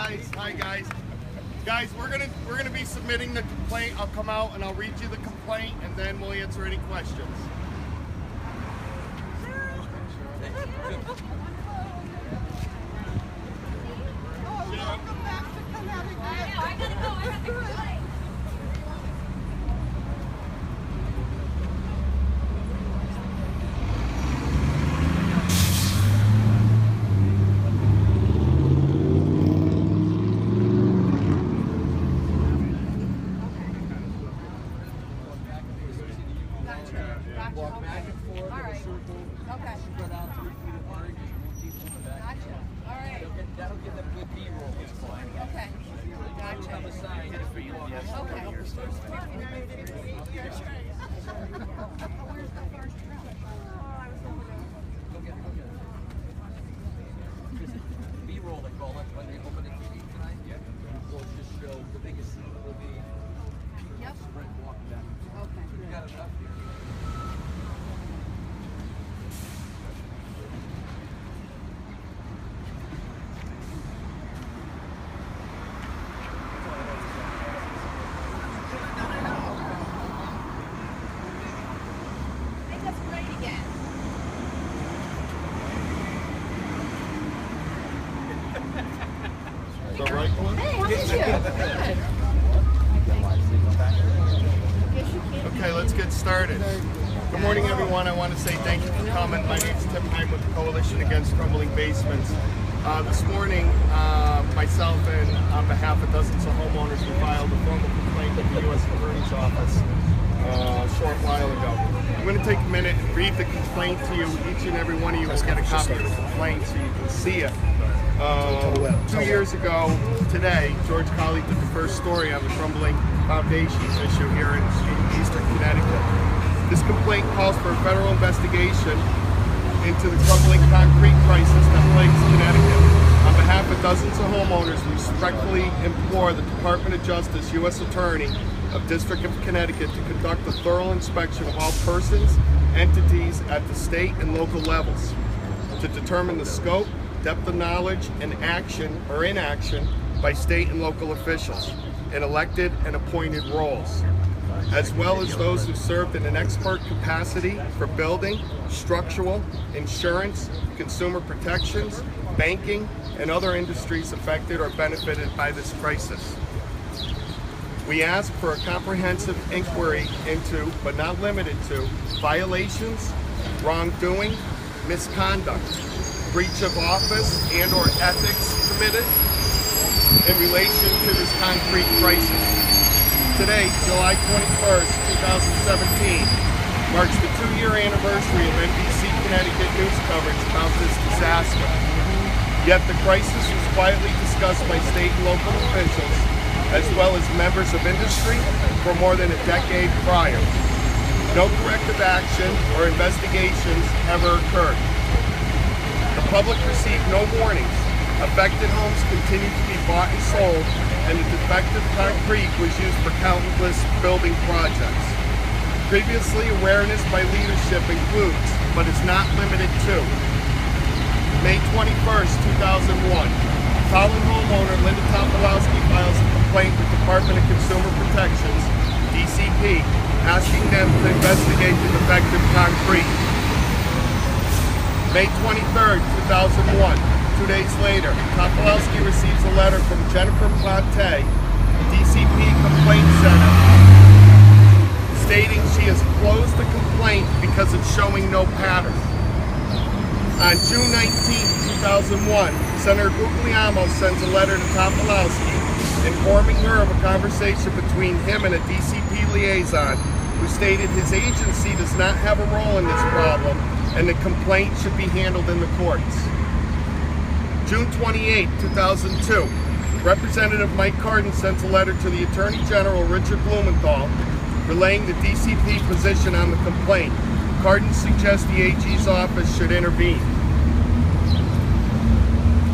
guys. Hi guys. Guys, we're gonna be submitting the complaint. I'll come out and I'll read you the complaint, and then we'll answer any questions. Welcome back to Connecticut. I gotta go. I have to go. Walk back and forth. All right. Okay. Spread out 3 feet apart. You won't keep moving back. Gotcha. All right. That'll give them good B-roll. Okay. Gotcha. Have a sign for you. Okay. B-roll, they call it, when they open the TV tonight. We'll just show the biggest scene will be Yep. sprint walking back. Okay. We've got enough here. Make us great again. The right one? Hey, how is you? Good. Okay, let's get started. Good morning, everyone. I want to say thank you for coming. My name is Tim. I'm with the Coalition Against Crumbling Basements. This morning, myself and on behalf of dozens of homeowners, we filed a formal complaint with the U.S. Attorney's Office a short while ago. I'm going to take a minute and read the complaint to you. Each and every one of you will get a copy of the complaint so you can see it. 2 years ago today, George Colley did the first story on the Crumbling Foundations issue here in eastern Connecticut. This complaint calls for a federal investigation into the crumbling concrete crisis that plagues Connecticut. On behalf of dozens of homeowners, we respectfully implore the Department of Justice, U.S. Attorney of District of Connecticut to conduct a thorough inspection of all persons, entities at the state and local levels to determine the scope, depth of knowledge, and action or inaction by state and local officials in elected and appointed roles, as well as those who served in an expert capacity for building, structural, insurance, consumer protections, banking, and other industries affected or benefited by this crisis. We ask for a comprehensive inquiry into, but not limited to, violations, wrongdoing, misconduct, breach of office and or ethics committed in relation to this concrete crisis. Today, July 21st, 2017, marks the 2-year anniversary of NBC Connecticut news coverage about this disaster. Yet the crisis was quietly discussed by state and local officials, as well as members of industry, for more than a decade prior. No corrective action or investigations ever occurred. The public received no warnings. Affected homes continued to be bought and sold, and the defective concrete was used for countless building projects. Previously, awareness by leadership includes, but is not limited to, May 21st, 2001, Collin homeowner Linda Topolowski files a complaint with Department of Consumer Protections, DCP, asking them to investigate the defective concrete. May 23rd, 2001, 2 days later, Topolowski receives a letter from Jennifer Plante, DCP Complaint Center, stating she has closed the complaint because it's showing no pattern. On June 19, 2001, Senator Guglielmo sends a letter to Topolowski informing her of a conversation between him and a DCP liaison who stated his agency does not have a role in this problem and the complaint should be handled in the courts. June 28, 2002, Representative Mike Cardin sent a letter to the Attorney General Richard Blumenthal relaying the DCP position on the complaint. Cardin suggests the AG's office should intervene.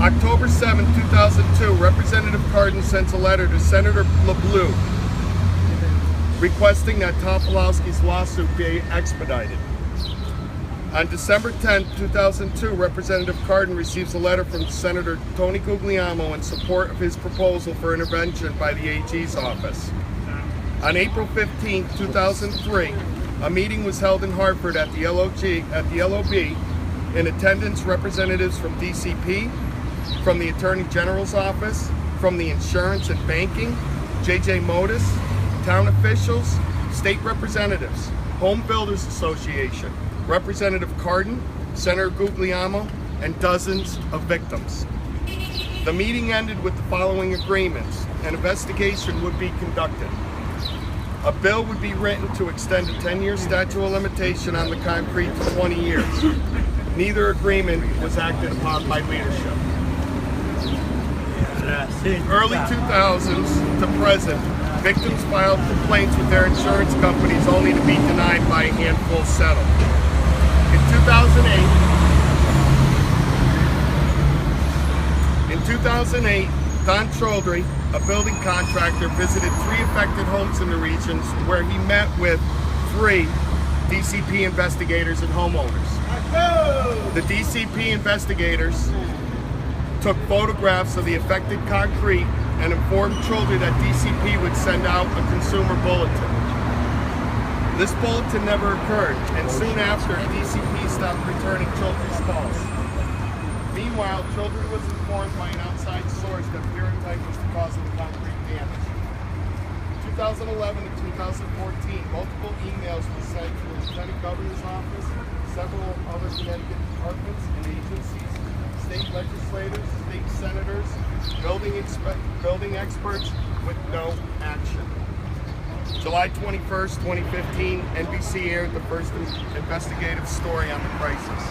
October 7, 2002, Representative Cardin sends a letter to Senator LeBleu requesting that Topolowski's lawsuit be expedited. On December 10, 2002, Representative Cardin receives a letter from Senator Tony Guglielmo in support of his proposal for intervention by the AG's office. On April 15, 2003, a meeting was held in Hartford at the LOB. In attendance, representatives from DCP, from the Attorney General's office, from the insurance and banking, J.J. Modis, town officials, state representatives, Home Builders Association, Representative Cardin, Senator Guglielmo, and dozens of victims. The meeting ended with the following agreements. An investigation would be conducted. A bill would be written to extend a 10-year statute of limitation on the concrete to 20 years. Neither agreement was acted upon by leadership. Early 2000s to present, victims filed complaints with their insurance companies only to be denied by a handful settled. In 2008, Don Chaudhry, a building contractor, visited 3 affected homes in the regions where he met with 3 DCP investigators and homeowners. The DCP investigators took photographs of the affected concrete and informed Chaudhry that DCP would send out a consumer bulletin. This bulletin never occurred, and soon after, DCP stopped returning Chaudhry's calls. Meanwhile, Chaudhry was informed by an outside source that pyrrhotite was the cause of the concrete damage. In 2011 and 2014, multiple emails were sent to the Lieutenant Governor's office, several other Connecticut departments and agencies, state legislators, state senators, building experts, with no action. July 21st, 2015, NBC aired the first investigative story on the crisis.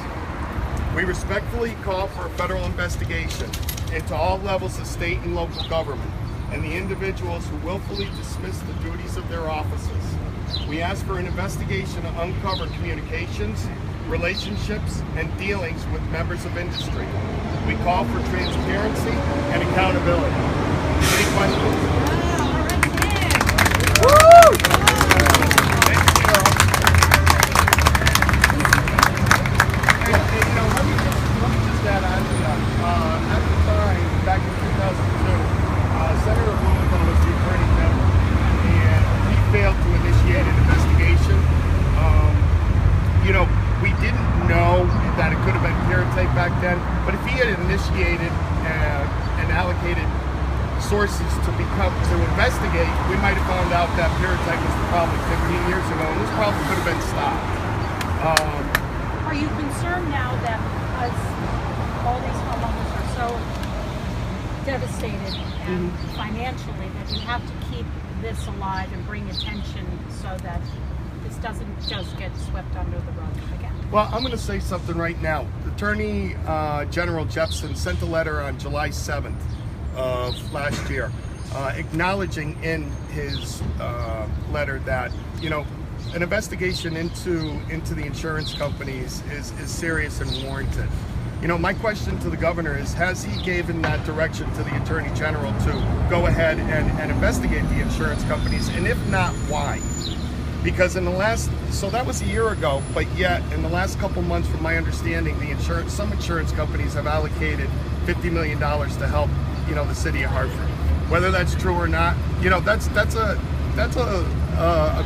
We respectfully call for a federal investigation into all levels of state and local government and the individuals who willfully dismiss the duties of their offices. We ask for an investigation to uncover communications, relationships, and dealings with members of industry. We call for transparency and accountability. Any questions? But if he had initiated and allocated sources to investigate, we might have found out that pyrrhotite was the problem 15 years ago, and this problem could have been stopped. Are you concerned now that because all these homeowners are so devastated and financially that you have to keep this alive and bring attention so that this doesn't just get swept under the rug again? Well, I'm going to say something right now. Attorney General Jepson sent a letter on July 7th of last year, acknowledging in his letter that, you know, an investigation into the insurance companies is serious and warranted. You know, my question to the governor is, has he given that direction to the Attorney General to go ahead and investigate the insurance companies? And if not, why? Because in the last, so that was a year ago, but yet in the last couple months, from my understanding, some insurance companies have allocated $50 million to help, you know, the city of Hartford. Whether that's true or not, you know, that's a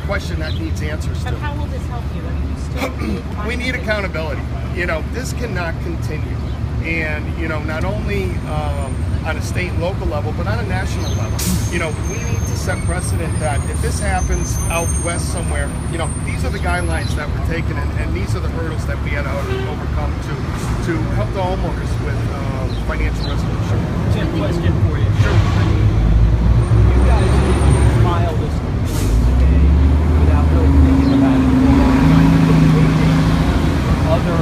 question that needs answers to. But how will this help you? I mean, you still we need accountability. You know, this cannot continue. And, you know, not only on a state and local level, but on a national level. You know, we need to set precedent that if this happens out west somewhere, you know, these are the guidelines that we're taking, and these are the hurdles that we had to overcome to help the homeowners with financial resolution. Tim, question for you. Sure. You guys didn't file this complaint today without really thinking about it for other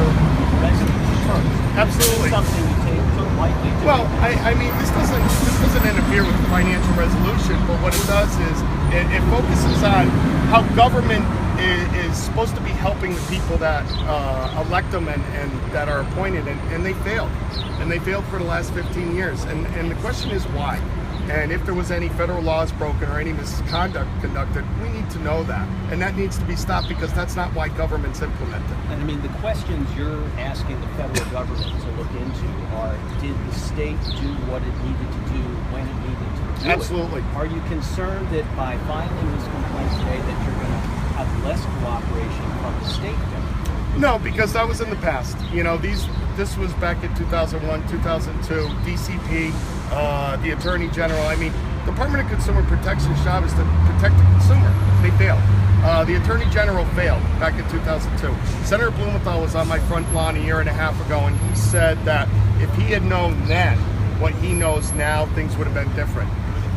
residents' terms. Absolutely. Is this something you took lightly? Well, I mean, this doesn't interfere with the financial resolution, but what it does is it focuses on how government is supposed to be helping the people that elect them and that are appointed, and they failed. And they failed for the last 15 years. And the question is why? And if there was any federal laws broken or any misconduct conducted, we need to know that. And that needs to be stopped, because that's not why government's implemented. And I mean, the questions you're asking the federal government to look into are, did the state do what it needed to do when it needed to do Absolutely. it? Are you concerned that by filing this complaint today that you're going to have less cooperation from the state government? No, because that was in the past. You know, this was back in 2001, 2002, DCP, the Attorney General. I mean, Department of Consumer Protection's job is to protect the consumer. They failed. The Attorney General failed back in 2002. Senator Blumenthal was on my front lawn a year and a half ago, and he said that if he had known then what he knows now, things would have been different.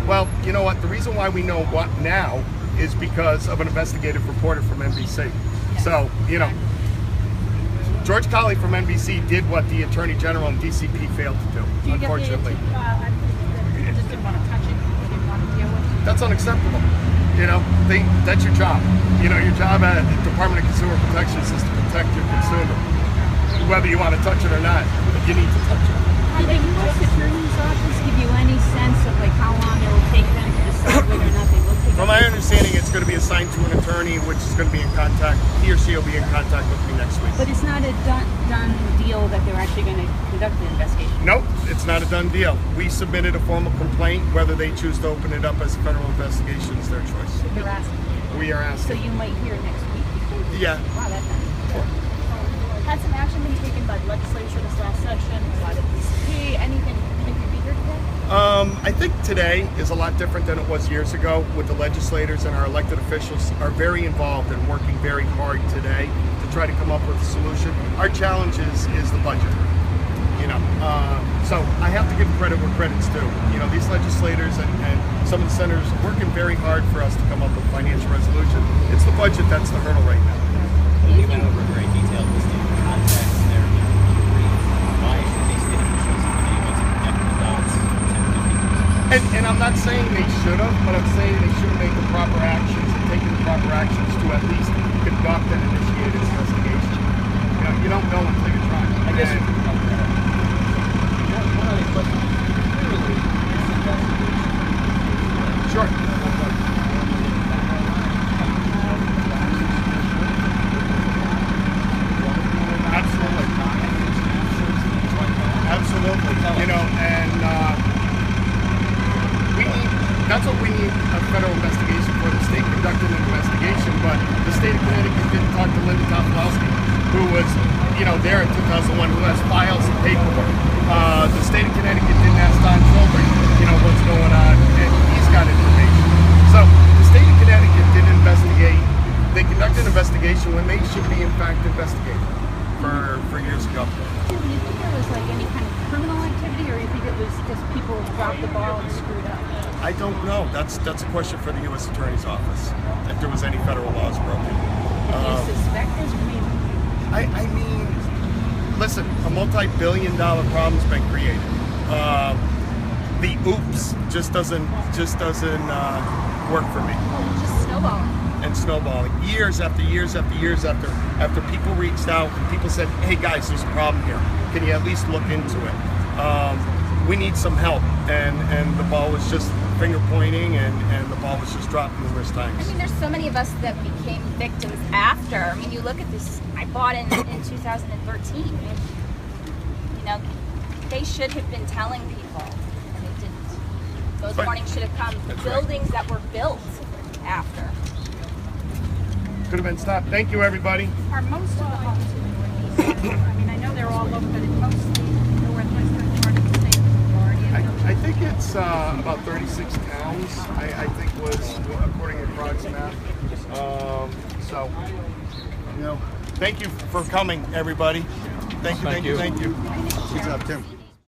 Well, you know what? The reason why we know what now is because of an investigative reporter from NBC. So, you know, George Colley from NBC did what the Attorney General and DCP failed to do, unfortunately. You just didn't want to touch it, you didn't want to deal with it. That's unacceptable. You know, that's your job. You know, your job at the Department of Consumer Protection is to protect your consumer. Whether you want to touch it or not, you need to touch it. Did the U.S. Attorney's Office give you any sense of like how long it will take them to decide whether or not they will take it? From my understanding, it's going to be assigned to an attorney, which is going to be in contact. He or she will be in contact with me next week. But it's not a done deal that they're actually going to conduct the investigation. Nope, it's not a done deal. We submitted a formal complaint. Whether they choose to open it up as a federal investigation is their choice. You're asking. We are So asking. you might hear next week. Yeah. Wow, that's Had some action been taken by the legislature this last session, by the DCP, anything you could be here today? I think today is a lot different than it was years ago. With the legislators and our elected officials are very involved and working very hard today to try to come up with a solution. Our challenge is the budget. You know, so I have to give credit where credit's due. You know, these legislators and some of the senators are working very hard for us to come up with a financial resolution. It's the budget that's the hurdle right now. Well, you went over very detailed listing of contacts there. Why should these state officials have been able to connect the dots 10, 15 years? And I'm not saying they should have, but I'm saying they should have made the proper actions and taken the proper actions to at least conduct and initiate an investigation. You know, you don't know until you try. I guess. And- One other question. Clearly, this investigation. Sure. Absolutely. Absolutely. You know, and that's what we need a federal investigation for. The state conducted an investigation, but the state of Connecticut didn't talk to Linda Topolowski, who was, you know, there in 2001, who has files and paperwork. The state of Connecticut didn't ask Don Crumbling, you know, what's going on, and he's got information. So the state of Connecticut didn't investigate. They conducted an investigation when they should be, in fact, investigated for years ago. Do you think there was like any kind of criminal activity, or you think it was just people dropped the ball and screwed up? I don't know. That's a question for the U.S. Attorney's Office, if there was any federal laws broken. Do you suspect this, or maybe? I mean, listen, a multi-billion-dollar problem's been created. The oops just doesn't work for me. Just snowballing. And snowballing, years after years after years after people reached out and people said, "Hey guys, there's a problem here. Can you at least look into it?" We need some help, and the ball was just finger pointing, and the ball was just dropped numerous times. I mean, there's so many of us that became victims after. I mean, you look at this, I bought in 2013. You know, they should have been telling people, and they didn't. Those Right. warnings should have come. That's Buildings that were built after. Could have been stopped. Thank you, everybody. Are most of the homes in the Northeast, I mean, I know they're all over, but it's mostly the Northwestern part of the state, the majority of them. I think it's about 36 towns, I think was, according to Prague's map. So, you know, thank you for coming, everybody. Thank you. Thank you. Good job, Tim.